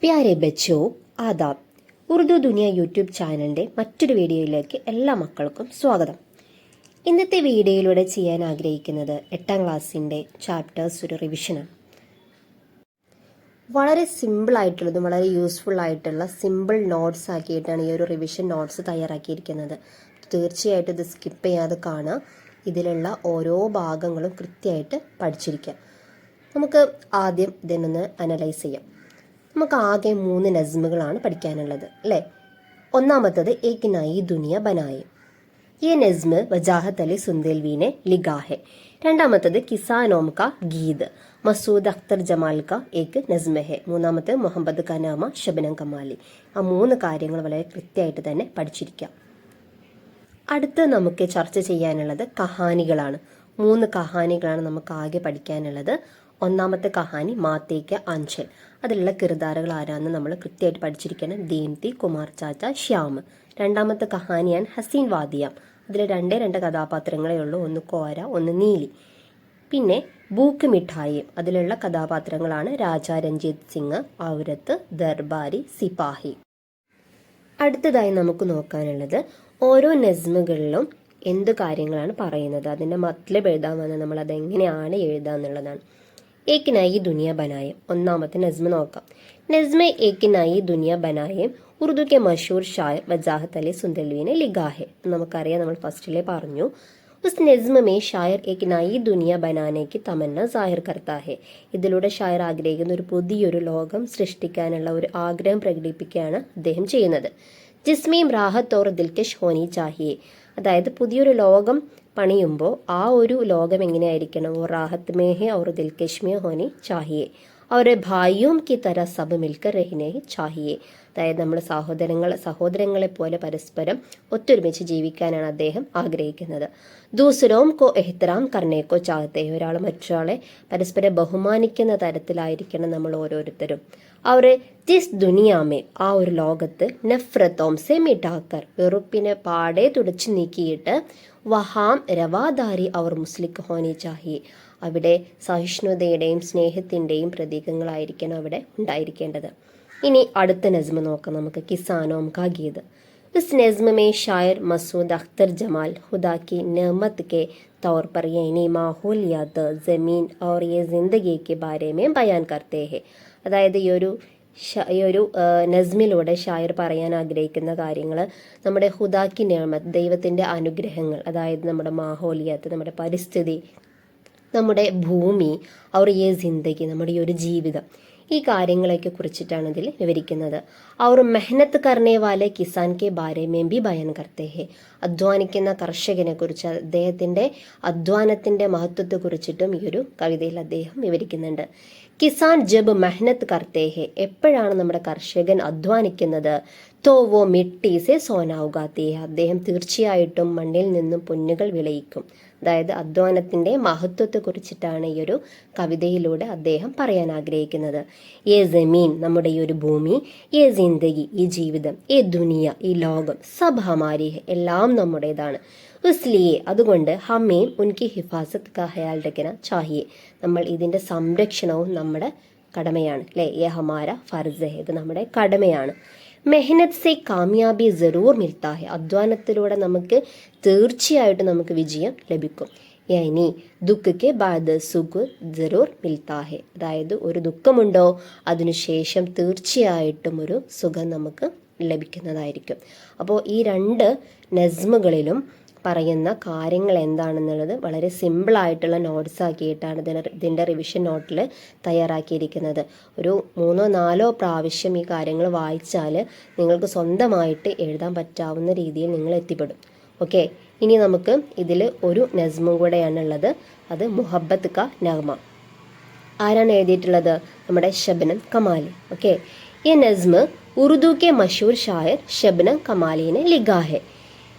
പ്യാരെ ബച്ചോ ആദാബ്. ഉറുദു ദുനിയ YouTube ചാനലിൻ്റെ മറ്റൊരു വീഡിയോയിലേക്ക് എല്ലാ മക്കൾക്കും സ്വാഗതം. ഇന്നത്തെ വീഡിയോയിലൂടെ ചെയ്യാൻ ആഗ്രഹിക്കുന്നത് 8ാം ക്ലാസ്സിൻ്റെ ചാപ്റ്റേഴ്സ് ഒരു റിവിഷനാണ്. വളരെ സിമ്പിളായിട്ടുള്ളതും വളരെ യൂസ്ഫുൾ ആയിട്ടുള്ള സിമ്പിൾ നോട്ട്സ് ആക്കിയിട്ടാണ് ഈ ഒരു റിവിഷൻ നോട്ട്സ് തയ്യാറാക്കിയിരിക്കുന്നത്. തീർച്ചയായിട്ടും ഇത് സ്കിപ്പ് ചെയ്യാതെ കാണുക. ഇതിലുള്ള ഓരോ ഭാഗങ്ങളും കൃത്യമായിട്ട് പഠിച്ചിരിക്കുക. നമുക്ക് ആദ്യം ഇതിനൊന്ന് അനലൈസ് ചെയ്യാം. നമുക്ക് ആകെ 3 നസ്മുകളാണ് പഠിക്കാനുള്ളത് അല്ലേ. ഒന്നാമത്തത് ഏക് നയി ദുനിയ ബനായെ, ഈ നസ്മ് വജാഹത്ത് അലി സുന്ദേൽവി ലിഖാ ഹെ. രണ്ടാമത്തത് കിസാനോം കാ ഗീത്, മസൂദ് അഖ്തർ ജമാൽ കാ ഏക് നസ്മ ഹെ. മൂന്നാമത്തെ മുഹമ്മദ് കനാമ ഷബ്നം കമാലി. ആ 3 കാര്യങ്ങൾ വളരെ കൃത്യമായിട്ട് തന്നെ പഠിച്ചിരിക്കാം. അടുത്ത് നമുക്ക് ചർച്ച ചെയ്യാനുള്ളത് കഹാനികളാണ്. 3 കഹാനികളാണ് നമുക്ക് ആകെ പഠിക്കാനുള്ളത്. ഒന്നാമത്തെ കഹാനി മാത്തേക്ക് അഞ്ചൽ, അതിലുള്ള കിർദാറുകൾ ആരാന്ന് നമ്മൾ കൃത്യമായിട്ട് പഠിച്ചിരിക്കണം. ദീംതി, കുമാർ ചാച്ച, ശ്യാം. രണ്ടാമത്തെ കഹാനിയാണ് ഹസീൻ വാദിയ, അതിൽ 2 കഥാപാത്രങ്ങളേ ഉള്ളൂ, ഒന്ന് കോര ഒന്ന് നീലി. പിന്നെ ബൂക്ക് മിഠായി, അതിലുള്ള കഥാപാത്രങ്ങളാണ് രാജ രഞ്ജിത് സിംഗ്, ഔരത്ത്, ദർബാരി, സിപാഹി. അടുത്തതായി നമുക്ക് നോക്കാനുള്ളത് ഓരോ നസ്മുകളിലും എന്ത് കാര്യങ്ങളാണ് പറയുന്നത്, അതിൻ്റെ മത്ലബ് എഴുതാൻ വന്നാൽ നമ്മൾ അതെങ്ങനെയാണ് എഴുതുക എന്നുള്ളതാണ്. ഏക് നയി ദുനിയ ബനായെ, ഒന്നാമത്തെ നസ്മ നോക്കാം. നസ്മ ഏക് നയി ദുനിയ ബനായെ ഉറുദു കെ മഷൂർ ഷായർ വജാഹത്ത് അലി സുന്ദേൽവി ലിഖാ ഹെ. നമുക്കറിയാം, നമ്മൾ ഫസ്റ്റിലെ പറഞ്ഞു. ഉസ് നസ്മ മേ ഷായർ ഏക് നയി ദുനിയ ബനാനേക്ക് തമന്ന സാഹിർ കർത്താ ഹെ. ഇതിലൂടെ ഷായർ ആഗ്രഹിക്കുന്ന ഒരു പുതിയൊരു ലോകം സൃഷ്ടിക്കാനുള്ള ഒരു ആഗ്രഹം പ്രകടിപ്പിക്കുകയാണ് അദ്ദേഹം ചെയ്യുന്നത്. ജിസ്മീം റാഹത്ത് ഓർ ദിൽകഷ് ഹോനി ചാഹിയെ, അതായത് പുതിയൊരു ലോകം പണിയുമ്പോൾ ആ ഒരു ലോകം എങ്ങനെയായിരിക്കണം, ഓ റാഹത്ത് മേഹെ और दिलकश में होनी चाहिए और भाइयों की तरह सब मिलकर रहने चाहिए. അതായത് നമ്മൾ സഹോദരങ്ങളെ പോലെ പരസ്പരം ഒത്തൊരുമിച്ച് ജീവിക്കാനാണ് അദ്ദേഹം ആഗ്രഹിക്കുന്നത്. ദൂസരോം കോ എഹ്തറാം കർണേക്കോ ചാഹത്തെ, ഒരാൾ മറ്റൊരാളെ പരസ്പരം ബഹുമാനിക്കുന്ന തരത്തിലായിരിക്കണം നമ്മൾ ഓരോരുത്തരും. അവർ ജിസ് ദുനിയാമേ, ആ ഒരു ലോകത്ത് നഫ്രത്തോം സെ മിഠാക്കർ, വെറുപ്പിനെ പാടെ തുടച്ചു നീക്കിയിട്ട് വഹാം രവാദാരി അവർ മുസ്ലിക്ക് ഹോനി ചാഹിയെ, അവിടെ സഹിഷ്ണുതയുടെയും സ്നേഹത്തിൻ്റെയും പ്രതീകങ്ങളായിരിക്കണം അവിടെ ഉണ്ടായിരിക്കേണ്ടത്. ഇനി അടുത്ത നസ്മ നോക്കാം നമുക്ക്. കിസാനോം കാ ഗീത്. इस नज्म में शायर मसूद अख्तर जमाल खुदा की नेमत के तौर पर यानी माहौलियात, ज़मीन और ये ज़िंदगी के बारे में बयान करते हैं. അതായത് ഈ ഒരു നസ്മിലൂടെ ഷായർ പറയാൻ ആഗ്രഹിക്കുന്ന കാര്യങ്ങൾ നമ്മുടെ ഹുദാക്കി നേമത്ത്, ദൈവത്തിൻ്റെ അനുഗ്രഹങ്ങൾ, അതായത് നമ്മുടെ മാഹോലിയത്ത്, നമ്മുടെ പരിസ്ഥിതി, നമ്മുടെ ഭൂമി, അവർ ഈ ജിന്ദഗി, നമ്മുടെ ഈ ഒരു ജീവിതം, ഈ കാര്യങ്ങളെയൊക്കെ കുറിച്ചിട്ടാണ് ഇതിൽ വിവരിക്കുന്നത്. അവർ മെഹനത്ത് കർണേ വാലെ കിസാൻ കെ ബാരെ മേം ബി ബയാൻ കർത്തേ ഹെ. അധ്വാനിക്കുന്ന കർഷകനെ കുറിച്ച്, അദ്ദേഹത്തിൻ്റെ അധ്വാനത്തിൻ്റെ മഹത്വത്തെ കുറിച്ചിട്ടും ഈ ഒരു കവിതയിൽ അദ്ദേഹം വിവരിക്കുന്നുണ്ട്. കിസാൻ ജബ് മെഹനത്ത് കർത്തേ ഹെ, എപ്പോഴാണ് നമ്മുടെ കർഷകൻ അധ്വാനിക്കുന്നത്, തോ വോ മിട്ടി സെ സോന ഉഗാത്തേ ഹെ, അദ്ദേഹം തീർച്ചയായിട്ടും മണ്ണിൽ നിന്നും പൊന്നുകൾ വിളയിക്കും. അതായത് അധ്വാനത്തിൻ്റെ മഹത്വത്തെ കുറിച്ചിട്ടാണ് ഈ ഒരു കവിതയിലൂടെ അദ്ദേഹം പറയാൻ ആഗ്രഹിക്കുന്നത്. ഏ ജമീൻ, നമ്മുടെ ഈ ഒരു ഭൂമി, ഏ ജിന്ദഗി, ഈ ജീവിതം, ഏ ദുനിയ, ഈ ലോകം, സബ് ഹമാരി ഹെ, എല്ലാം നമ്മുടേതാണ്. ഇസ്ലിയെ, അതുകൊണ്ട് ഹമേം ഉൻകി ഹിഫാസത്ത് കാ ഹയാൽ രഖന ചാഹിയെ, നമ്മൾ ഇതിൻ്റെ സംരക്ഷണവും നമ്മുടെ കടമയാണ് അല്ലേ. ഏ ഹമാര ഫർസ് ഹെ, ഇത് നമ്മുടെ കടമയാണ്. മെഹനത്ത് സെ കാമിയാബി ജറൂർ മിൽത്താ ഹെ, അധ്വാനത്തിലൂടെ നമുക്ക് തീർച്ചയായിട്ടും നമുക്ക് വിജയം ലഭിക്കും. യാനി ദുഃഖ് കെ ബാദ് സുഖ് ജറൂർ മിൽത്താ ഹെ, അതായത് ഒരു ദുഃഖമുണ്ടോ അതിനുശേഷം തീർച്ചയായിട്ടും ഒരു സുഖം നമുക്ക് ലഭിക്കുന്നതായിരിക്കും. അപ്പോൾ ഈ 2 നസ്മുകളിലും പറയുന്ന കാര്യങ്ങൾ എന്താണെന്നുള്ളത് വളരെ സിമ്പിളായിട്ടുള്ള നോട്ട്സ് ആക്കിയിട്ടാണ് ഇതിൻ്റെ റിവിഷൻ നോട്ടിൽ തയ്യാറാക്കിയിരിക്കുന്നത്. ഒരു 3-4 പ്രാവശ്യം ഈ കാര്യങ്ങൾ വായിച്ചാൽ നിങ്ങൾക്ക് സ്വന്തമായിട്ട് എഴുതാൻ പറ്റാവുന്ന രീതിയിൽ നിങ്ങൾ എത്തിപ്പെടും. ഓക്കെ, ഇനി നമുക്ക് ഇതിൽ ഒരു നസ്മും കൂടെയാണുള്ളത്. അത് മുഹബ്ബത്ത് കാ നഗ്മ. ആരാണ് എഴുതിയിട്ടുള്ളത്? നമ്മുടെ ഷബ്നം കമാലി. ഓക്കെ, ഈ നസ്മ് ഉറുദു കെ മഷൂർ ഷായർ ഷബ്നം കമാലി ने लिखा है.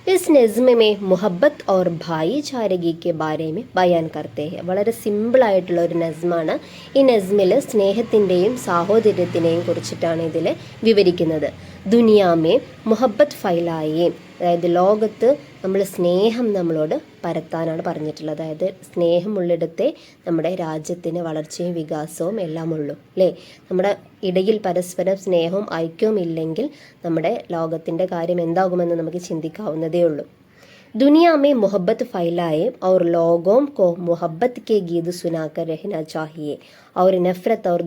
इस नज़्म में മുഹബ്ബത്ത് और ഭായിചാരകി के बारे में ബയാൻ करते हैं. വളരെ സിമ്പിളായിട്ടുള്ള ഒരു നസ്മാണ്. ഈ നസ്മിൽ സ്നേഹത്തിൻ്റെയും സാഹോദര്യത്തിനെയും കുറിച്ചിട്ടാണ് ഇതിൽ വിവരിക്കുന്നത്. ദുനിയാമേ മുഹബ്ബത്ത് ഫൈലായേ, അതായത് ലോകത്ത് നമ്മൾ സ്നേഹം നമ്മളോട് പരത്താനാണ് പറഞ്ഞിട്ടുള്ളത്. അതായത് സ്നേഹമുള്ളിടത്തെ നമ്മുടെ രാജ്യത്തിന് വളർച്ചയും വികാസവും എല്ലാം ഉള്ളൂ അല്ലേ. നമ്മുടെ ഇടയിൽ പരസ്പരം സ്നേഹവും ഐക്യവും ഇല്ലെങ്കിൽ നമ്മുടെ ലോകത്തിൻ്റെ കാര്യം എന്താകുമെന്ന് നമുക്ക് ചിന്തിക്കാവുന്നതേ ഉള്ളൂ. दुनिया में मोहब्बत फैलाए और लोगों को मोहब्बत के गीत सुनाकर रहना चाहिए और नफरत और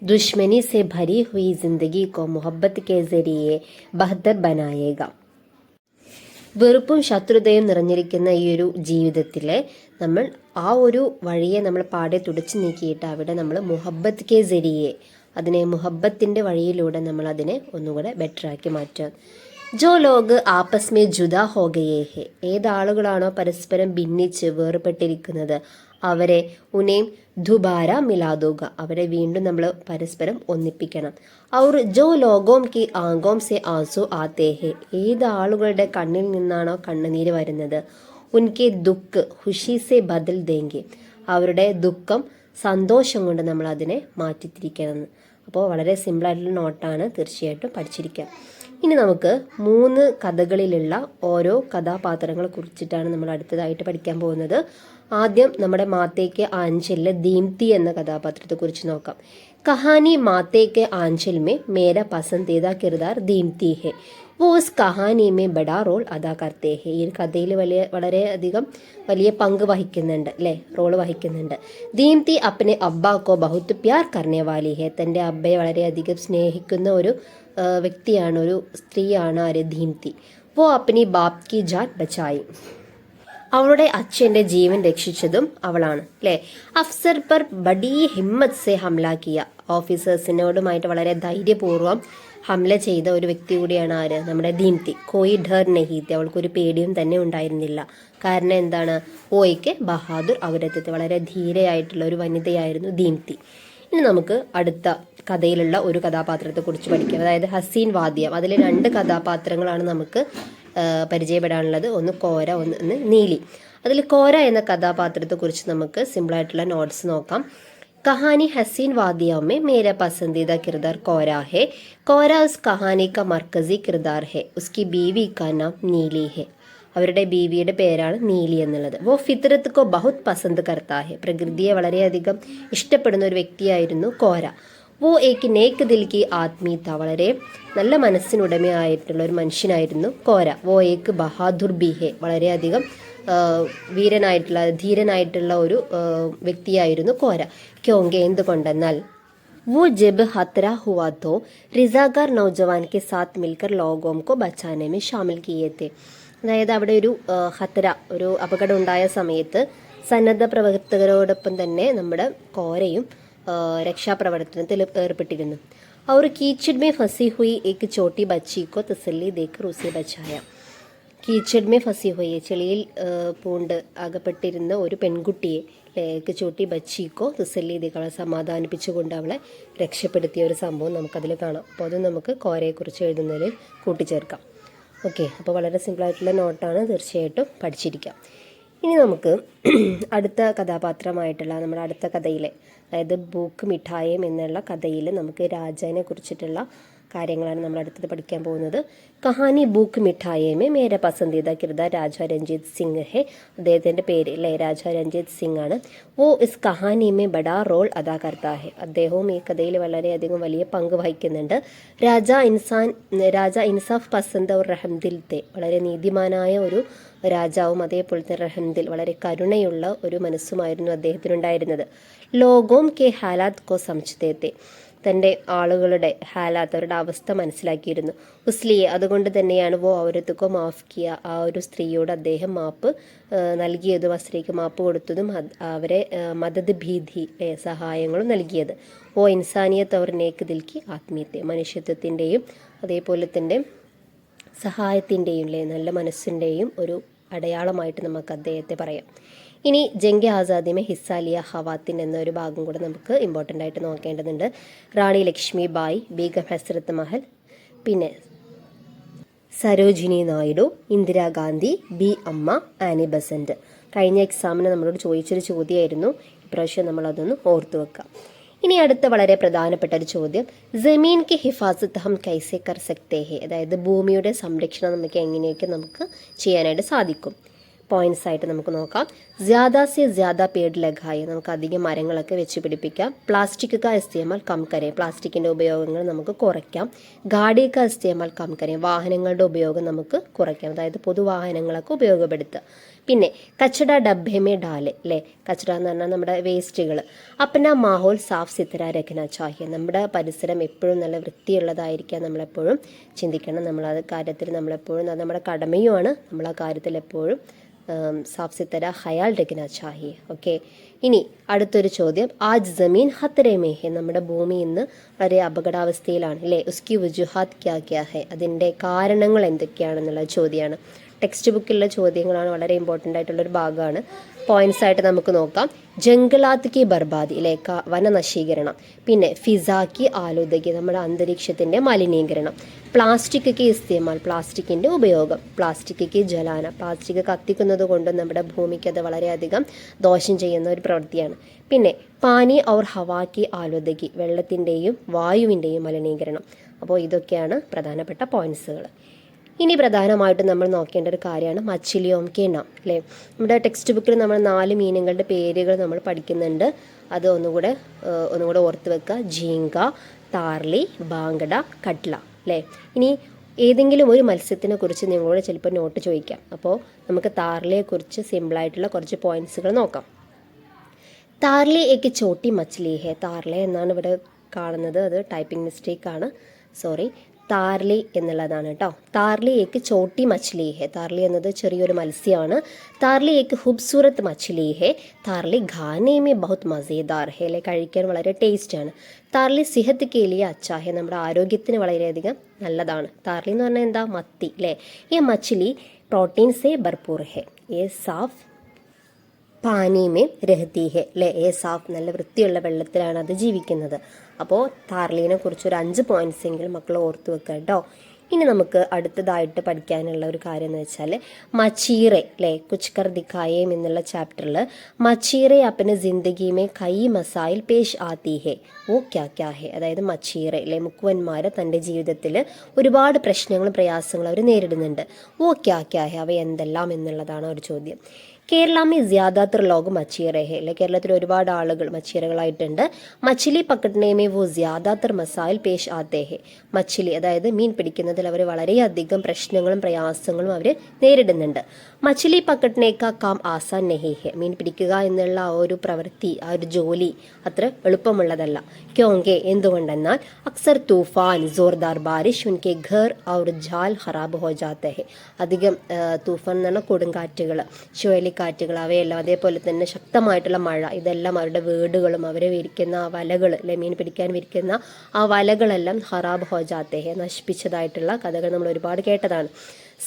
दुश्मनी से भरी हुई जिंदगी को मोहब्बत के जरिए बेहतर बनाएगा. വെറുപ്പും ശത്രുതയും നിറഞ്ഞിരിക്കുന്ന ഈ ഒരു ജീവിതത്തിൽ നമ്മൾ ആ ഒരു വഴിയെ നമ്മൾ പാടെ തുടച്ചു നീക്കിയിട്ട് അവിടെ നമ്മൾ മുഹബ്ബത്ത് കെ ജരിയെ അതിനെ മുഹബ്ബത്തിൻ്റെ വഴിയിലൂടെ നമ്മൾ അതിനെ ഒന്നുകൂടെ ബെറ്ററാക്കി മാറ്റുക. ജോ ലോഗ് ആപ്പസ് മേ ജുദാ ഹോ ഗയേ ഹെ, ഏതാളുകളാണോ പരസ്പരം ഭിന്നിച്ച് വേർപെട്ടിരിക്കുന്നത് അവരെ ഉനേം ദുബാര മിലാദോക, അവരെ വീണ്ടും നമ്മൾ പരസ്പരം ഒന്നിപ്പിക്കണം. ഔർ ജോ ലോഗോം കി ആങ്കോം സെ ആസു ആത്തേ ഹെ, ഏതാളുകളുടെ കണ്ണിൽ നിന്നാണോ കണ്ണുനീര് വരുന്നത് ഉൻകെ ദുഃഖ് ഖുഷി സെ ബദൽ ദേങ്കെ, അവരുടെ ദുഃഖം സന്തോഷം കൊണ്ട് നമ്മൾ അതിനെ മാറ്റിത്തിരിക്കണം. അപ്പോൾ വളരെ സിമ്പിളായിട്ടുള്ള നോട്ടാണ്, തീർച്ചയായിട്ടും പഠിച്ചിരിക്കുക. ഇനി നമുക്ക് 3 കഥകളിലുള്ള ഓരോ കഥാപാത്രങ്ങളെ കുറിച്ചിട്ടാണ് നമ്മൾ അടുത്തതായിട്ട് പഠിക്കാൻ പോകുന്നത്. ആദ്യം നമ്മുടെ മാത്തേക്ക് ആഞ്ചലിലെ ദീപ്തി എന്ന കഥാപാത്രത്തെ കുറിച്ച് നോക്കാം. കഹാനി മാത്തേക്ക് ആഞ്ചൽ മേ മേര പസന്ദീദ കിർദാർ ദീപ്തി ഹെ, वो उस कहानी में बड़ा റോൾ അദാ करते हैं. ഈ കഥയിൽ വളരെയധികം വലിയ പങ്ക് വഹിക്കുന്നുണ്ട് അല്ലേ, റോൾ വഹിക്കുന്നുണ്ട്. ദീപ്തി അപ്പനെ അബ്ബാക്കോ ബഹുത്ത് പ്യാർ കർണേ വാലി ഹെ, തൻ്റെ അബ്ബയെ വളരെയധികം സ്നേഹിക്കുന്ന ഒരു വ്യക്തിയാണ്, ഒരു സ്ത്രീയാണ് ആര്, ദീപ്തി. വോ അപ്പനി ബാപ് കി ജാൻ ബച്ചായി, അവളുടെ അച്ഛൻ്റെ ജീവൻ രക്ഷിച്ചതും അവളാണ് അല്ലേ. അഫ്സർ പർ ബഡി ഹിമ്മത്ത് സെ ഹംല കിയ, ഓഫീസേഴ്സിനോടുമായിട്ട് വളരെ ധൈര്യപൂർവ്വം ഹംല ചെയ്ത ഒരു വ്യക്തി കൂടിയാണ് ആര്, നമ്മുടെ ദീപ്തി. കോയി ഡർ നഹീത്തി, അവൾക്കൊരു പേടിയും തന്നെ ഉണ്ടായിരുന്നില്ല. കാരണം എന്താണ്, ഓയ്ക്ക് ബഹാദുർ അവരത്തെ, വളരെ ധീരയായിട്ടുള്ള ഒരു വനിതയായിരുന്നു ദീപ്തി. ഇനി നമുക്ക് അടുത്ത കഥയിലുള്ള ഒരു കഥാപാത്രത്തെ കുറിച്ച് പഠിക്കാം. അതായത് ഹസീൻ വാദിയം. അതിൽ 2 കഥാപാത്രങ്ങളാണ് നമുക്ക് പരിചയപ്പെടാനുള്ളത്. ഒന്ന് കോര, ഒന്ന് നീലി. അതിൽ കോര എന്ന കഥാപാത്രത്തെ കുറിച്ച് നമുക്ക് സിമ്പിളായിട്ടുള്ള നോട്ട്സ് നോക്കാം. कहानी हसीन वादियों में मेरा पसंदीदा किरदार कोरा है. कोरा उस कहानी का मरकजी किरदार है. उसकी बीवी का नाम नीली है. അവരുടെ ബീവിയുടെ പേരാണ് നീലി എന്നുള്ളത്. വോ ഫിത്രത്ത് കോ ബഹുത് പസന്ത് കർത്താ ഹെ, പ്രകൃതിയെ വളരെയധികം ഇഷ്ടപ്പെടുന്ന ഒരു വ്യക്തിയായിരുന്നു കോര. വോ ഏക്ക് നേക്ക് ദിൽ കി ആത്മീയത, വളരെ നല്ല മനസ്സിനുടമയായിട്ടുള്ള ഒരു മനുഷ്യനായിരുന്നു കോര. വോ ഏക്ക് ബഹാദുർ ബി ഹെ, വളരെയധികം വീരനായിട്ടുള്ള ധീരനായിട്ടുള്ള ഒരു വ്യക്തിയായിരുന്നു കോര. ക്യോങ്കെ, എന്തുകൊണ്ടെന്നാൽ वो जब खतरा हुआ तो रिजागार नौजवान के साथ मिलकर लोगों को बचाने में शामिल किए थे. അതായത് അവിടെ ഒരു ഖത്തര, ഒരു അപകടം ഉണ്ടായ സമയത്ത് സന്നദ്ധ പ്രവർത്തകരോടൊപ്പം തന്നെ നമ്മുടെ കോരയും രക്ഷാപ്രവർത്തനത്തിൽ ഏർപ്പെട്ടിരുന്നു. और कीचड़ में फंसी हुई एक छोटी बच्ची को तसल्ली देकर उसे बचाया. കീച്ചഡ് മേ ഫസി ഹോയെ, ചെളിയിൽ പൂണ്ട് അകപ്പെട്ടിരുന്ന ഒരു പെൺകുട്ടിയെ ചോട്ടി ബച്ചിക്കോ തുസല്ലി ദേക്കളെ സമാധാനിപ്പിച്ചുകൊണ്ട് അവളെ രക്ഷപ്പെടുത്തിയ ഒരു സംഭവം നമുക്കതിൽ കാണാം. അപ്പോൾ അത് നമുക്ക് കോരയെക്കുറിച്ച് എഴുതുന്നതിൽ കൂട്ടിച്ചേർക്കാം. ഓക്കെ, അപ്പോൾ വളരെ സിമ്പിളായിട്ടുള്ള നോട്ടാണ്, തീർച്ചയായിട്ടും പഠിച്ചിരിക്കാം. ഇനി നമുക്ക് അടുത്ത കഥാപാത്രമായിട്ടുള്ള നമ്മുടെ അടുത്ത കഥയിലെ, അതായത് ബൂക്ക് മിഠായം എന്നുള്ള കഥയിൽ നമുക്ക് രാജാവിനെ കുറിച്ചിട്ടുള്ള കാര്യങ്ങളാണ് നമ്മൾ അടുത്തത് പഠിക്കാൻ പോകുന്നത്. കഹാനി ബൂക്ക് മിഠായമേ മേര പസന്ദീദ കിർദാർ രാജ രഞ്ജിത്ത് സിംഗ് ഹെ, അദ്ദേഹത്തിൻ്റെ പേര് അല്ലേ രാജ രഞ്ജിത്ത് സിംഗ് ആണ്. വോ ഇസ് കഹാനിമേ ബഡാ റോൾ അദാ കർത്താ ഹെ, അദ്ദേഹവും ഈ കഥയിൽ വളരെയധികം വലിയ പങ്ക് വഹിക്കുന്നുണ്ട്. രാജ ഇൻസാഫ് പസന്ത് ഔർ റഹംദിൽ തെ, വളരെ നീതിമാനായ ഒരു രാജാവും അതേപോലെ തന്നെ റഹംദിൽ, വളരെ കരുണയുള്ള ഒരു മനസ്സുമായിരുന്നു അദ്ദേഹത്തിനുണ്ടായിരുന്നത്. ലോഗോം കെ ഹാലാത്ത് കോ സംജ്തേ തെ, തൻ്റെ ആളുകളുടെ ഹാലാത്ത്, അവരുടെ അവസ്ഥ മനസ്സിലാക്കിയിരുന്നു. ഉസ്ലിയെ, അതുകൊണ്ട് തന്നെയാണ് വോ ഔരത്തുക്കോ മാഫ് കിയ, ആ ഒരു സ്ത്രീയോട് അദ്ദേഹം മാപ്പ് നൽകിയതും, ആ സ്ത്രീക്ക് മാപ്പ് കൊടുത്തതും, അവരെ മദദ് ഭീതി സഹായങ്ങളും നൽകിയത്. ഓ ഇൻസാനിയത്ത് അവർ നേക്ക് ദിൽക്കി ആത്മീയത്തെ, മനുഷ്യത്വത്തിൻ്റെയും അതേപോലെ തന്നെ സഹായത്തിൻ്റെയും നല്ല മനസ്സിൻ്റെയും ഒരു അടയാളമായിട്ട് നമുക്ക് അദ്ദേഹത്തെ പറയാം. ഇനി ജംഗെ ആസാദിമേ ഹിസ്സാലിയ ഹവാത്തിൻ എന്നൊരു ഭാഗം കൂടെ നമുക്ക് ഇമ്പോർട്ടൻ്റ് ആയിട്ട് നോക്കേണ്ടതുണ്ട്. റാണി ലക്ഷ്മി ബായി, ബീഗം ഹസ്രത്ത് മഹൽ, പിന്നെ സരോജിനി നായിഡു, ഇന്ദിരാഗാന്ധി, ബി അമ്മ, ആനി ബസന്റ്. കഴിഞ്ഞ എക്സാമിന് നമ്മളോട് ചോദിച്ചൊരു ചോദ്യമായിരുന്നു, ഇപ്രാവശ്യം നമ്മളതൊന്ന് ഓർത്തു വെക്കാം. ഇനി അടുത്ത വളരെ പ്രധാനപ്പെട്ട ഒരു ചോദ്യം, ജമീൻ കി ഹിഫാസത്ത് ഹം കൈസെ കർ സക്തേ ഹെ, അതായത് ഭൂമിയുടെ സംരക്ഷണം നമുക്ക് എങ്ങനെയൊക്കെ നമുക്ക് ചെയ്യാനായിട്ട് സാധിക്കും. പോയിന്റ്സ് ആയിട്ട് നമുക്ക് നോക്കാം. ജ്യാദാ സെ ജ്യാദാ പേട് ലഗായെ, നമുക്ക് അധികം മരങ്ങളൊക്കെ വെച്ച് പിടിപ്പിക്കാം. പ്ലാസ്റ്റിക് കാ ഇസ്തേമാൽ കം കരെ, പ്ലാസ്റ്റിക്കിൻ്റെ ഉപയോഗങ്ങൾ നമുക്ക് കുറയ്ക്കാം. ഗാഡി കാ ഇസ്തേമാൽ കം കരെ, വാഹനങ്ങളുടെ ഉപയോഗം നമുക്ക് കുറയ്ക്കാം, അതായത് പൊതുവാഹനങ്ങളൊക്കെ ഉപയോഗപ്പെടുത്തുക. പിന്നെ കച്ചട ഡബ്ബേമേ ഡാലെ, അല്ലേ, കച്ചട എന്ന് പറഞ്ഞാൽ നമ്മുടെ വേസ്റ്റുകൾ. അപ്പന മാഹോൽ സാഫ് സിത്തര രഖന ചാഹിയ, നമ്മുടെ പരിസരം എപ്പോഴും നല്ല വൃത്തിയുള്ളതായിരിക്കാൻ നമ്മളെപ്പോഴും ചിന്തിക്കണം. നമ്മളത് കാര്യത്തിൽ നമ്മളെപ്പോഴും, അത് നമ്മുടെ കടമയുമാണ്, നമ്മൾ ആ കാര്യത്തിൽ എപ്പോഴും സാഫ് സിത്തര ഹയാൽ രഖന ചാഹിയെ. ഓക്കെ, ഇനി അടുത്തൊരു ചോദ്യം, ആജ് ജമീൻ ഖത്തരെ മേ ഹെ, നമ്മുടെ ഭൂമി ഇന്ന് വളരെ അപകടാവസ്ഥയിലാണ്, അല്ലേ, ഉസ്കി വജുഹാത് ക്യാ ക്യാ ഹെ, അതിൻ്റെ കാരണങ്ങൾ എന്തൊക്കെയാണെന്നുള്ള ചോദ്യമാണ്. ടെക്സ്റ്റ് ബുക്കിലുള്ള ചോദ്യങ്ങളാണ്, വളരെ ഇമ്പോർട്ടൻ്റ് ആയിട്ടുള്ളൊരു ഭാഗമാണ്. പോയിന്റ്സ് ആയിട്ട് നമുക്ക് നോക്കാം. ജംഗലാത്ത് കി ബർബാദി, അല്ലെ, വനനശീകരണം. പിന്നെ ഫിസാക്കി ആലുദകി, നമ്മുടെ അന്തരീക്ഷത്തിൻ്റെ മലിനീകരണം. പ്ലാസ്റ്റിക് കി ഇസ്തേമാൽ, പ്ലാസ്റ്റിക്കിൻ്റെ ഉപയോഗം. പ്ലാസ്റ്റിക് കി ജലാന, പ്ലാസ്റ്റിക് കത്തിക്കുന്നത് കൊണ്ട് നമ്മുടെ ഭൂമിക്ക് അത് വളരെയധികം ദോഷം ചെയ്യുന്ന ഒരു പ്രവൃത്തിയാണ്. പിന്നെ പാനി ഔർ ഹവാക്കി ആലുദകി, വെള്ളത്തിൻ്റെയും വായുവിൻ്റെയും മലിനീകരണം. അപ്പോൾ ഇതൊക്കെയാണ് പ്രധാനപ്പെട്ട പോയിന്റ്സുകൾ. ഇനി പ്രധാനമായിട്ടും നമ്മൾ നോക്കേണ്ട ഒരു കാര്യമാണ് മച്ചിലിയോം കെ നാം, അല്ലേ. നമ്മുടെ ടെക്സ്റ്റ് ബുക്കിൽ നമ്മൾ 4 മീനുകളുടെ പേരുകൾ നമ്മൾ പഠിക്കുന്നുണ്ട്. അത് ഒന്നുകൂടെ ഓർത്ത് വെക്കുക. ഝീങ്ക, താർലി, ബാങ്കട, കട്ട്ല, അല്ലേ. ഇനി ഏതെങ്കിലും ഒരു മത്സ്യത്തിനെ കുറിച്ച് നിങ്ങളോട് ചിലപ്പോൾ നോട്ട് ചോദിക്കാം. അപ്പോൾ നമുക്ക് താർലിയെക്കുറിച്ച് സിമ്പിളായിട്ടുള്ള കുറച്ച് പോയിന്റ്സുകൾ നോക്കാം. താർലി ഏക്ക് ചോട്ടി മച്ഛലി ഹെ, താർലി എന്നാണ് ഇവിടെ കാണുന്നത്, അത് ടൈപ്പിംഗ് മിസ്റ്റേക്കാണ്, സോറി. താർലി എന്നുള്ളതാണ് കേട്ടോ. താർലി ഏക്ക് ചോട്ടി മച്ഛലി ഹെ, താർലി എന്നത് ചെറിയൊരു മത്സ്യമാണ്. താർലി ഏക്ക് ഖൂബ്സൂരത്ത് മച്ഛലി ഹെ, താർലി ഖാനെ മേ ബഹുത് മസേദാർ ഹെ, അല്ലെ, കഴിക്കാൻ വളരെ ടേസ്റ്റാണ്. താർലി സിഹത്ത് കെ ലിയെ അച്ഛാ ഹെ, നമ്മുടെ ആരോഗ്യത്തിന് വളരെയധികം നല്ലതാണ്. താർലി എന്ന് പറഞ്ഞാൽ എന്താ, മത്തി, അല്ലേ. ഈ മച്ഛലി പ്രോട്ടീൻ സെ ഭർപൂർ ഹെ, ഏ സാഫ് പാനി മേ രഹത്തി ഹെ, അല്ലേ, ഏ സാഫ്, നല്ല വൃത്തിയുള്ള വെള്ളത്തിലാണ് അത് ജീവിക്കുന്നത്. അപ്പോൾ താർലീനെ കുറിച്ച് ഒരു 5 പോയിന്റ്സ് എങ്കിലും മക്കൾ ഓർത്ത് വെക്കുക കേട്ടോ. ഇനി നമുക്ക് അടുത്തതായിട്ട് പഠിക്കാനുള്ള ഒരു കാര്യം എന്ന് വെച്ചാൽ മച്ചീറെ, അല്ലേ, കുച്ച് കർ ദിഖായേം എന്നുള്ള ചാപ്റ്ററിൽ മച്ചീറെ അപ്പനെ ജിന്ദഗി മേ കൈ മസായിൽ പേഷ് ആത്തി ഹെ ഓ ക്യാ ക്യാ ഹെ, അതായത് മച്ചീറെ, അല്ലെ, മുക്കുവന്മാർ തൻ്റെ ജീവിതത്തിൽ ഒരുപാട് പ്രശ്നങ്ങളും പ്രയാസങ്ങളും അവർ നേരിടുന്നുണ്ട്. ഓ ക്യാ ക്യാ ഹെ, അവ എന്തെല്ലാം എന്നുള്ളതാണ് ഒരു ചോദ്യം. കേരളമേ ജ്യാദാത്തർ ലോഗ് മച്ചീറെ ഹെ, അല്ലെ, കേരളത്തിൽ ഒരുപാട് ആളുകൾ മച്ചീറകളായിട്ടുണ്ട്. മച്ചിലി പക്കട്നേമേ വോ ജ്യാദാത്തർ മസായിൽ പേഷ് ആത്തേ ഹെ, മച്ചിലി അതായത് മീൻ പിടിക്കുന്നതിൽ അവർ വളരെയധികം പ്രശ്നങ്ങളും പ്രയാസങ്ങളും അവർ നേരിടുന്നുണ്ട്. മച്ചിലി പക്കട്നേക്കാ കാം ആസാൻ നെഹി ഹെ, മീൻ പിടിക്കുക എന്നുള്ള ആ ഒരു പ്രവൃത്തി, ആ ഒരു ജോലി അത്ര എളുപ്പമുള്ളതല്ല. ക്യോങ്കെ, എന്തുകൊണ്ടെന്നാൽ അക്സർ തൂഫാൻ ജോർദാർ ബാരിഷ് ഉൻകെ ഘർ ഔർ ജാൽ ഖറാബ് ഹോ ജാത്തെ ഹെ, അധികം തൂഫാൻ എന്ന് പറഞ്ഞാൽ കൊടുങ്കാറ്റുകൾ, ചുഴലിക്കാറ്റുകൾ, അവയെല്ലാം, അതേപോലെ തന്നെ ശക്തമായിട്ടുള്ള മഴ, ഇതെല്ലാം അവരുടെ വീടുകളും അവരെ വിരിക്കുന്ന ആ വലകൾ, അല്ലെ, മീൻ പിടിക്കാൻ വിരിക്കുന്ന ആ വലകളെല്ലാം ഖറാബ് ഹോ ജാത്തെ ഹെ, നശിപ്പിച്ചതായിട്ടുള്ള കഥകൾ നമ്മൾ ഒരുപാട് കേട്ടതാണ്.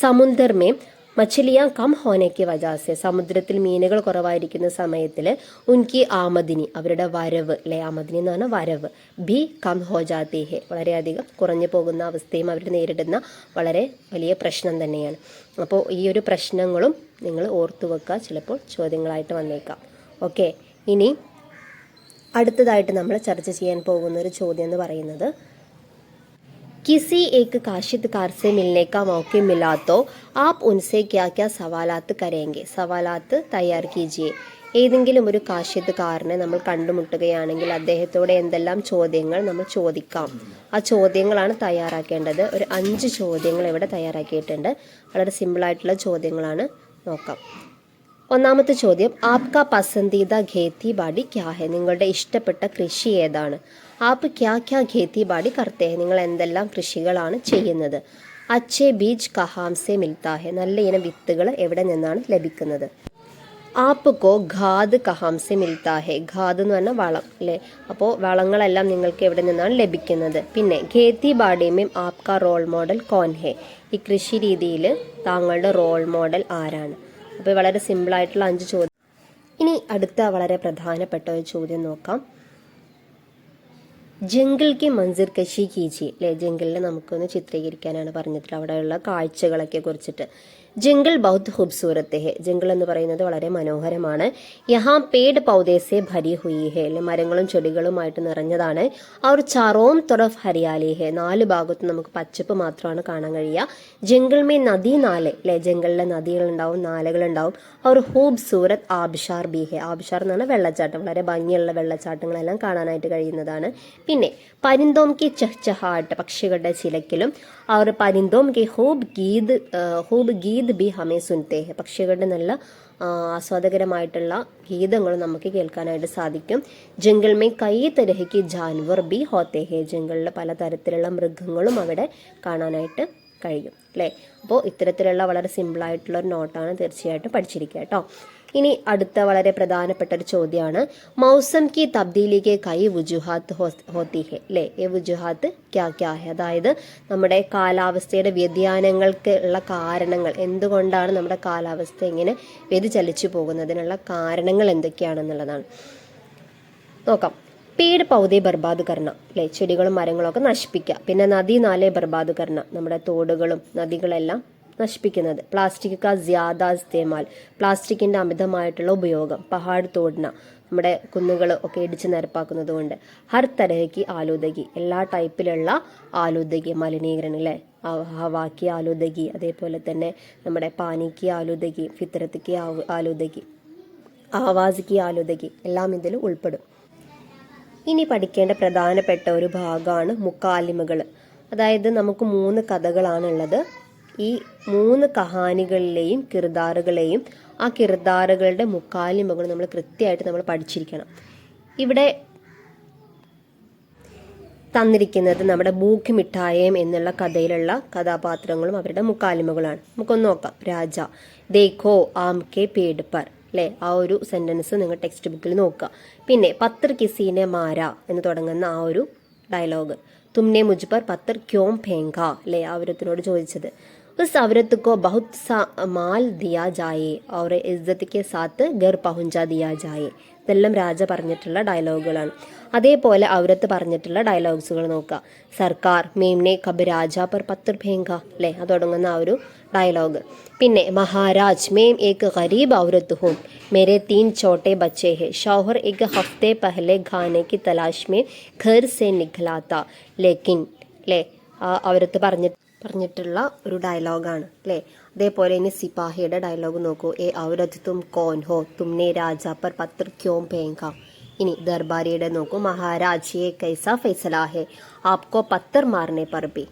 സമുദ്ർ മേ മച്ചിലിയാ കം ഹോനയ്ക്ക് വജാസെ, സമുദ്രത്തിൽ മീനുകൾ കുറവായിരിക്കുന്ന സമയത്തിൽ ഉൻകി ആമദിനി, അവരുടെ വരവ്, അല്ലെ, ആമദിനി എന്ന് പറഞ്ഞാൽ വരവ്, ബി കം ഹോ ജാത്തി ഹെ, വളരെയധികം കുറഞ്ഞു പോകുന്ന അവസ്ഥയും അവർ നേരിടുന്ന വളരെ വലിയ പ്രശ്നം തന്നെയാണ്. അപ്പോൾ ഈ ഒരു പ്രശ്നങ്ങളും നിങ്ങൾ ഓർത്തു വെക്കുക, ചിലപ്പോൾ ചോദ്യങ്ങളായിട്ട് വന്നേക്കാം. ഓക്കെ, ഇനി അടുത്തതായിട്ട് നമ്മൾ ചർച്ച ചെയ്യാൻ പോകുന്ന ഒരു ചോദ്യം എന്ന് പറയുന്നത്, किसी एक काश्तकार से मिलने का मौका मिला तो आप उनसे क्या क्या सवालात करेंगे, സവാലാത്ത് തയ്യാർ കീജിയെ. ഏതെങ്കിലും ഒരു കാശ്യത്തുകാരനെ നമ്മൾ കണ്ടുമുട്ടുകയാണെങ്കിൽ അദ്ദേഹത്തോട് എന്തെല്ലാം ചോദ്യങ്ങൾ നമ്മൾ ചോദിക്കാം, ആ ചോദ്യങ്ങളാണ് തയ്യാറാക്കേണ്ടത്. ഒരു 5 ചോദ്യങ്ങൾ ഇവിടെ തയ്യാറാക്കിയിട്ടുണ്ട്. വളരെ സിമ്പിളായിട്ടുള്ള ചോദ്യങ്ങളാണ്, നോക്കാം. ഒന്നാമത്തെ ചോദ്യം, ആപ്കാ പസന്ദീദ ഖേത്തി ബാടി ക്യാ ഹെ, നിങ്ങളുടെ ഇഷ്ടപ്പെട്ട കൃഷി ഏതാണ്? ആപ്പ് ക്യാ ക്യാ ഖേത്തി ബാടി കർത്തേ ഹെ, നിങ്ങൾ എന്തെല്ലാം കൃഷികളാണ് ചെയ്യുന്നത്? അച്ഛേ ബീജ് കഹാം സെ മിൽത്താ ഹെ, നല്ല ഇനം വിത്തുകൾ എവിടെ നിന്നാണ് ലഭിക്കുന്നത്? ആപ്കോ ഖാദ് കഹാം സെ മിൽത്താ ഹെ, ഖാദ് എന്ന് പറഞ്ഞാൽ വളം, അല്ലേ, അപ്പോൾ വളങ്ങളെല്ലാം നിങ്ങൾക്ക് എവിടെ നിന്നാണ് ലഭിക്കുന്നത്? പിന്നെ ഖേത്തി ബാഡിമേം ആപ്കാ റോൾ മോഡൽ കോൻ ഹെ, ഈ കൃഷി രീതിയിൽ താങ്കളുടെ റോൾ മോഡൽ ആരാണ്? അപ്പോൾ വളരെ സിമ്പിളായിട്ടുള്ള 5 ചോദ്യം. ഇനി അടുത്ത വളരെ പ്രധാനപ്പെട്ട ഒരു ചോദ്യം നോക്കാം. ജംഗിൾക്ക് മൻസിർ കശി കീജി, അല്ലെ, ജംഗിളിൽ നമുക്കൊന്ന് ചിത്രീകരിക്കാനാണ് പറഞ്ഞിട്ട് അവിടെയുള്ള കാഴ്ചകളൊക്കെ കുറിച്ചിട്ട്. ജംഗിൾ ബഹുത് ഖൂബ്സൂരത്ത് ഹെ. ജംഗിൾ എന്ന് പറയുന്നത് വളരെ മനോഹരമാണ്. യഹാ പേട് പൗദേസെ ഭരി ഹുയി ഹെ. അല്ലെ, മരങ്ങളും ചെടികളുമായിട്ട് നിറഞ്ഞതാണ്. അവർ ചാറോം തൊറഫ് ഹരിയാലി ഹെ. 4 ഭാഗത്തും നമുക്ക് പച്ചപ്പ് മാത്രമാണ് കാണാൻ കഴിയുക. ജംഗിൾ മേ നദി നാലെ. അല്ലെ, ജംഗിളിലെ നദികളുണ്ടാവും, നാലകളുണ്ടാവും. അവർ ഖൂബ്സൂരത്ത് ആബ്ഷാർ ബി ഹെ. ആബ്ഷാർ എന്ന് പറഞ്ഞാൽ വെള്ളച്ചാട്ടം, വളരെ ഭംഗിയുള്ള വെള്ളച്ചാട്ടങ്ങളെല്ലാം കാണാനായിട്ട് കഴിയുന്നതാണ്. പിന്നെ പരിന്തോം കി ചഹ്ചഹാട്ട്, പക്ഷികളുടെ ചിലക്കലും. അവർ പരിന്തോം കി ഹൂബ് ഗീത് ബി ഹമേ സുൻതേ ഹെ. പക്ഷികളുടെ നല്ല ആസ്വാദകരമായിട്ടുള്ള ഗീതങ്ങൾ നമുക്ക് കേൾക്കാനായിട്ട് സാധിക്കും. ജംഗിൾ മേ കൈ തരഹ് ജാൻവർ ബി ഹോത്തേ ഹെ. ജംഗിളിൽ പലതരത്തിലുള്ള മൃഗങ്ങളും അവിടെ കാണാനായിട്ട് കഴിയും. അല്ലേ, അപ്പോൾ ഇത്തരത്തിലുള്ള വളരെ സിമ്പിളായിട്ടുള്ള ഒരു നോട്ടാണ്, തീർച്ചയായിട്ടും പഠിച്ചിരിക്കുക കേട്ടോ. ഇനി അടുത്ത വളരെ പ്രധാനപ്പെട്ട ഒരു ചോദ്യമാണ്, മൗസം കി തബ്ദീലിക്ക് കൈ വുജുഹാത്ത് ഹോത്തി ഹെ. അല്ലേ, ഈ വുജുഹാത്ത് ക്യാ ക്യാ ഹെ. അതായത് നമ്മുടെ കാലാവസ്ഥയുടെ വ്യതിയാനങ്ങൾക്ക് ഉള്ള കാരണങ്ങൾ, എന്തുകൊണ്ടാണ് നമ്മുടെ കാലാവസ്ഥ ഇങ്ങനെ വ്യതിചലിച്ചു പോകുന്നതിനുള്ള കാരണങ്ങൾ എന്തൊക്കെയാണെന്നുള്ളതാണ്. നോക്കാം. പേട് പൗതെ ബർബാദ് കർണ. അല്ലെ, ചെടികളും മരങ്ങളും ഒക്കെ നശിപ്പിക്കുക. പിന്നെ നദി നാലെ ബർബാദ് കർണ, നമ്മുടെ തോടുകളും നദികളെല്ലാം നശിപ്പിക്കുന്നത്. പ്ലാസ്റ്റിക് കാ ജ്യാദ ഇസ്തേമാൽ, പ്ലാസ്റ്റിക്കിന്റെ അമിതമായിട്ടുള്ള ഉപയോഗം. പഹാഡ് തോടന, നമ്മുടെ കുന്നുകൾ ഒക്കെ ഇടിച്ച് നിരപ്പാക്കുന്നത് കൊണ്ട്. ഹർ തരഹയ്ക്ക് ആലൂദകി, എല്ലാ ടൈപ്പിലുള്ള ആലൂദകി, മലിനീകരണം. അല്ലെ, ഹവാക്കി ആലൂദകി, അതേപോലെ തന്നെ നമ്മുടെ പാനിക്ക് ആലൂദകി, ഫിത്രത്തിക്ക് ആലൂദകി, ആവാസിക്ക് ആലൂദകി, എല്ലാം ഇതിൽ ഉൾപ്പെടും. ഇനി പഠിക്കേണ്ട പ്രധാനപ്പെട്ട ഒരു ഭാഗമാണ് മുക്കാലിമകൾ. അതായത് നമുക്ക് 3 കഥകളാണുള്ളത്. ഈ 3 കഹാനികളിലെയും കിർദാറുകളെയും ആ കിർദാറുകളുടെ മുക്കാലിമകൾ നമ്മൾ കൃത്യമായിട്ട് നമ്മൾ പഠിച്ചിരിക്കണം. ഇവിടെ തന്നിരിക്കുന്നത് നമ്മുടെ ബൂക്ക് മിഠായം എന്നുള്ള കഥയിലുള്ള കഥാപാത്രങ്ങളും അവരുടെ മുക്കാലിമകളാണ്. നമുക്കൊന്ന് നോക്കാം. രാജ ദേഖോ ആം കെ പേട് പർ. അല്ലേ, ആ ഒരു സെന്റൻസ് നിങ്ങൾ ടെക്സ്റ്റ് ബുക്കിൽ നോക്കുക. പിന്നെ പത്തർ കിസീനെ മാര എന്ന് തുടങ്ങുന്ന ആ ഒരു ഡയലോഗ്. തുമ്നെ മുജ് പർ പത്തർ ക്യോം ഫേങ്ക. അല്ലേ, ഔരത്തിനോട് ചോദിച്ചത്. ഉസ് ഔരത്ത് കോ ബഹുത് സാ മാൽ ദിയാ ജായേ ഔർ ഇസ്സത്ത് കെ സാത്ത് ഗർ പഹുഞ്ചാ ദിയാ ജായേ. ഇതെല്ലാം രാജ പറഞ്ഞിട്ടുള്ള ഡയലോഗുകളാണ്. അതേപോലെ ഔരത്ത് പറഞ്ഞിട്ടുള്ള ഡയലോഗ്സുകൾ നോക്കുക. സർക്കാർ മേംനെ കബ് രാജ പർ പത്തർ ഫേങ്ക. അല്ലേ, അത് തുടങ്ങുന്ന ആ ഒരു ഡയലോഗ്. പിന്നെ മഹാരാജ് മേം ഏക് ഗരീബ് ഔരത്ത് ഹൂം മേരെ 3 छोटे बच्चे हैं. शौहर एक हफ्ते पहले खाने की तलाश में घर से निकला था लेकिन. അല്ലേ, ഔരത്ത് പറഞ്ഞിട്ടുള്ള ഒരു ഡയലോഗാണ്. അല്ലേ, അതേപോലെ ഇനി സിപ്പാഹിയുടെ ഡയലോഗ് നോക്കൂ. എ ഔരത്ത് തും കോൻ ഹോ തുമ്നെ രാജ പർ പത്തർ ക്യോം ഫേങ്ക. ഇനി ദർബാരിയുടെ നോക്കൂ. മഹാരാജ് യേ കൈസാ ഫൈസല ഹെ ആപ്കോ പത്തർ മാർനെ പർ ഭി.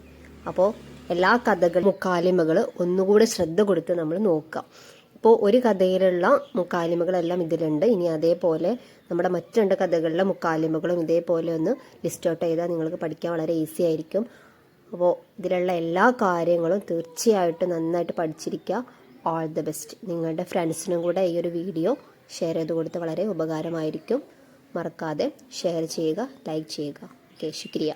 അപ്പോൾ എല്ലാ കഥകളും മുക്കാലിമകൾ ഒന്നുകൂടെ ശ്രദ്ധ കൊടുത്ത് നമ്മൾ നോക്കാം. ഇപ്പോൾ ഒരു കഥയിലുള്ള മുക്കാലിമകളെല്ലാം ഇതിലുണ്ട്. ഇനി അതേപോലെ നമ്മുടെ മറ്റ് 2 കഥകളിലെ മുക്കാലിമകളും ഇതേപോലെ ഒന്ന് ലിസ്റ്റ് ഔട്ട് ചെയ്താൽ നിങ്ങൾക്ക് പഠിക്കാൻ വളരെ ഈസി ആയിരിക്കും. അപ്പോൾ ഇതിലുള്ള എല്ലാ കാര്യങ്ങളും തീർച്ചയായിട്ടും നന്നായിട്ട് പഠിച്ചിരിക്കുക. All the best. നിങ്ങളുടെ ഫ്രണ്ട്സിനും കൂടെ ഈ ഒരു വീഡിയോ ഷെയർ ചെയ്ത് കൊടുത്ത് വളരെ ഉപകാരമായിരിക്കും. മറക്കാതെ ഷെയർ ചെയ്യുക, ലൈക്ക് ചെയ്യുക. ഓക്കെ, ശുക്രിയ.